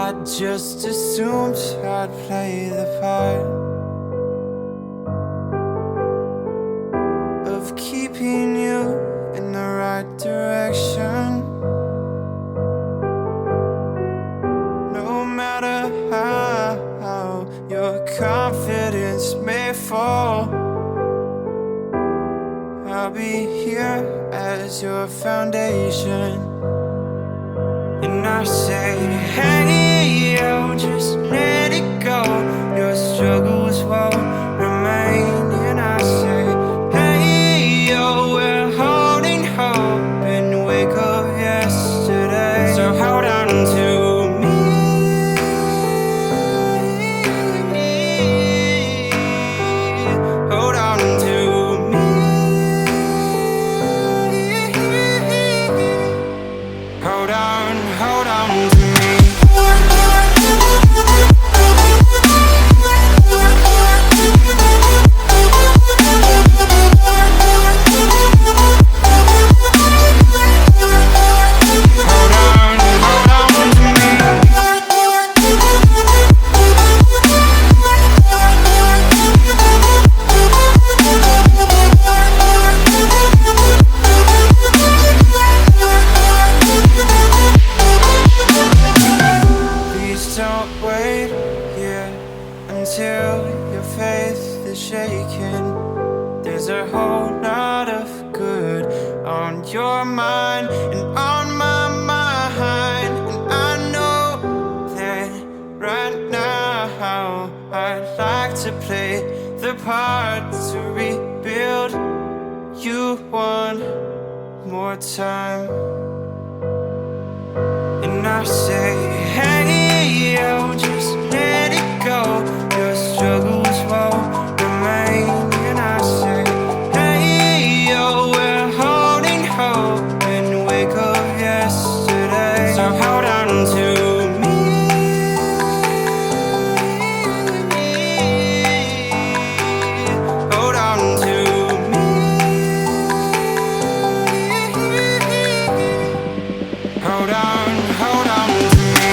I just assumed I'd play the part of keeping you in the right direction. No matter how your confidence may fall, I'll be here as your foundation. And I say, hey, yo, just let it go. Your struggles won't remain. And I say, hey, yo, we're holding hope and wake up yesterday. So hold on to me. Hold on to me. Hold on to me. Don't wait here until your faith is shaken. There's a whole lot of good on your mind and on my mind. And I know that right now I'd like to play the part to rebuild you one more time. And I say, hey, yo, just let it go. Your struggles won't remain. And I say, hey, yo, we're holding hope and wake up yesterday. So hold on to me. Hold on to me. Hold on to me.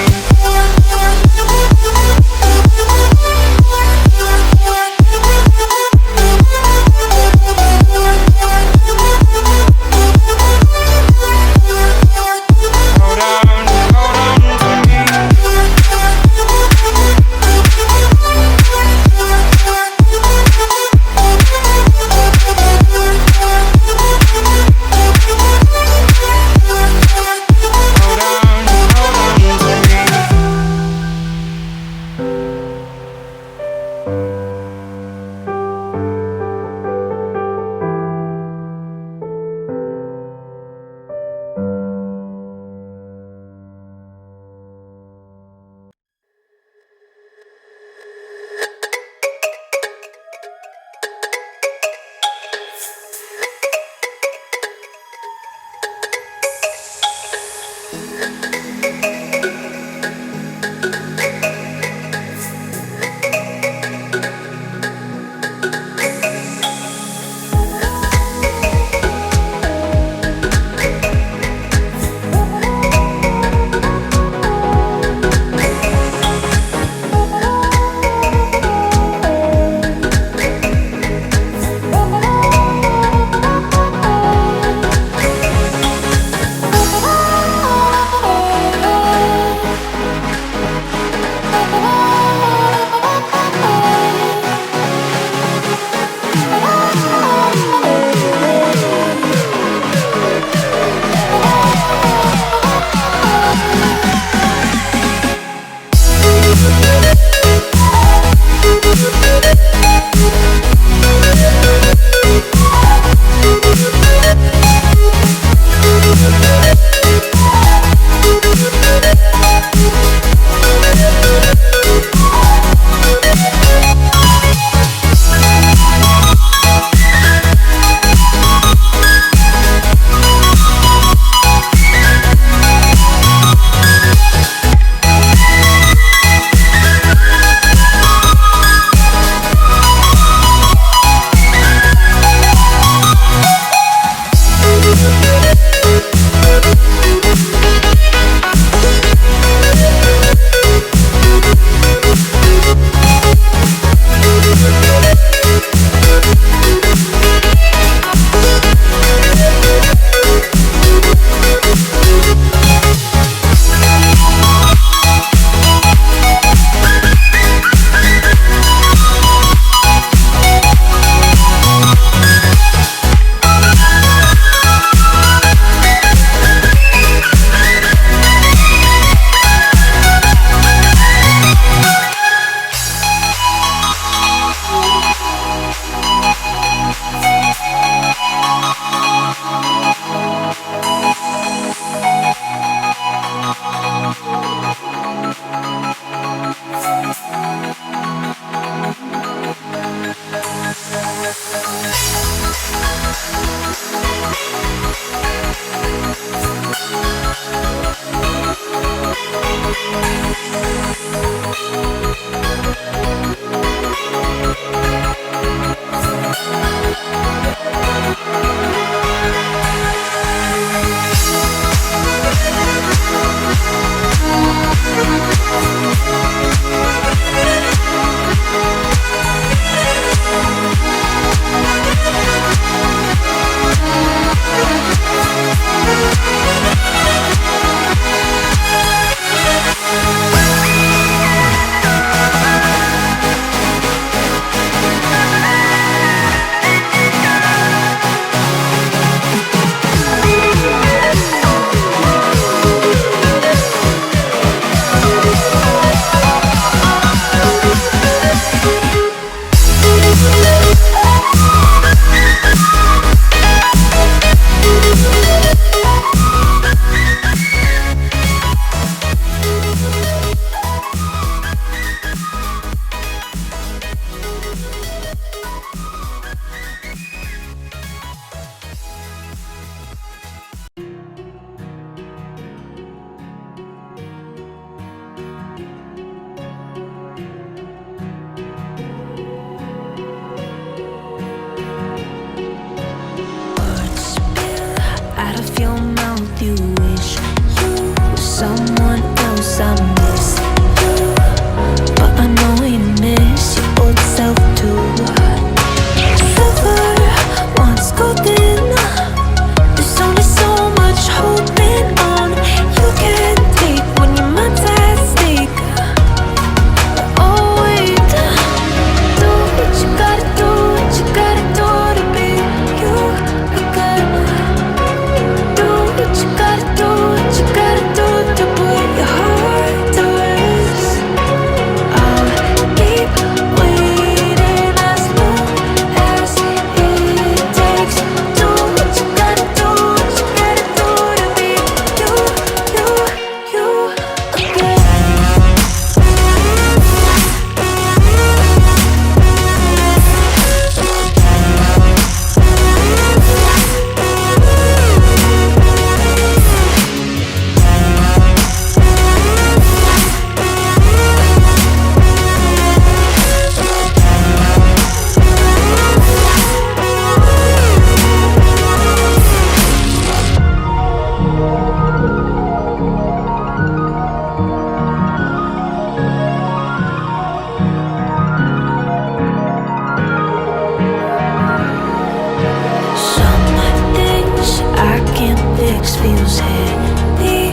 feels heavy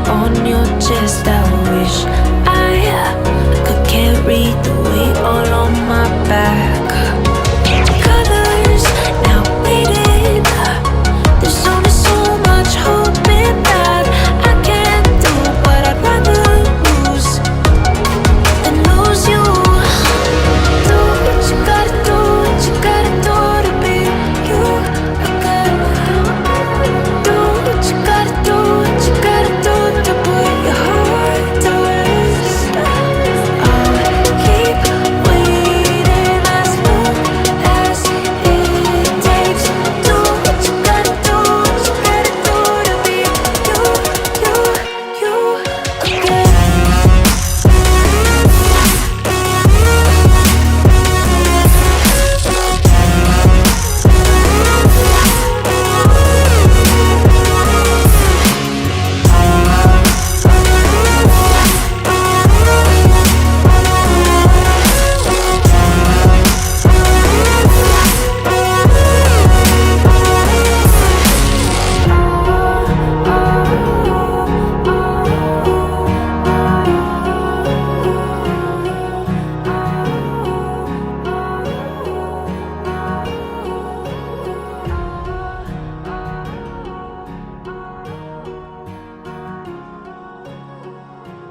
on your chest. I wish